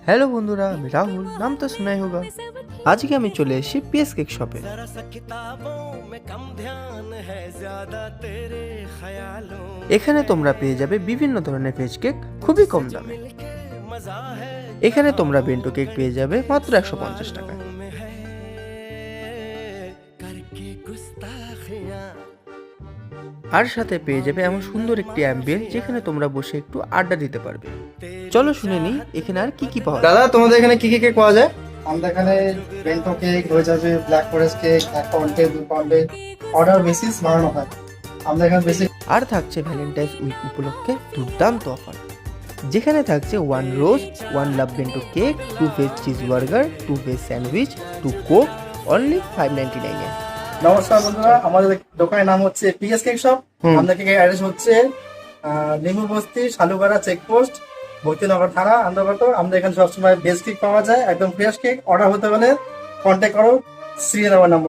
Hello বন্ধুরা, আমি রাহুল, নাম তো শোনাই হোগা। আজকে আমি চলে এসেছি পিএস কেক শপে। এখানে তোমরা পেয়ে যাবে বিভিন্ন ধরনের ভেজ কেক খুবই কম দামে। এখানে তোমরা বেন্টো কেক পেয়ে যাবে মাত্র 150 টাকায়। আর সাথে পেয়ে যাবে এমন সুন্দর একটি অ্যাম্বিয়েন্স যেখানে তোমরা বসে একটু আড্ডা দিতে পারবে। চলো শুনে নিই এখানে আর কি কি পাওয়া যায়। দাদা, তোমাদের এখানে কি কি কেক পাওয়া যায়? আমাদের এখানে বেন্টো কেক হয়ে যাবে, ব্ল্যাক ফরেস্ট কেক 1 পাউন্ডে 2 পাউন্ডে অর্ডার বেসিস বানানো হয়। আমাদের এখানে বেশি আর থাকছে ভ্যালেন্টাইন্স উইক উপলক্ষে দুর্দান্ত অফার, যেখানে থাকছে 1 rose 1 love bento cake, 2 veg cheese burger, 2 veg sandwich, 2 Coke, only 599 এ। নমস্কার বন্ধুরা, আমাদের দোকানের নাম হচ্ছে পিএস কেক শপ। আমাদের কেকের অ্যাড্রেস হচ্ছে নিমু বস্তি, শালুগাড়া চেকপোস্ট, ভক্তিনগর থানা, আন্দারগত। আমাদের এখানে সবসময় বেস্ট কেক পাওয়া যায়, একদম ফ্রেশ কেক। অর্ডার হতে হলে কন্ট্যাক্ট করো, সিরিয়াল নাম্বার।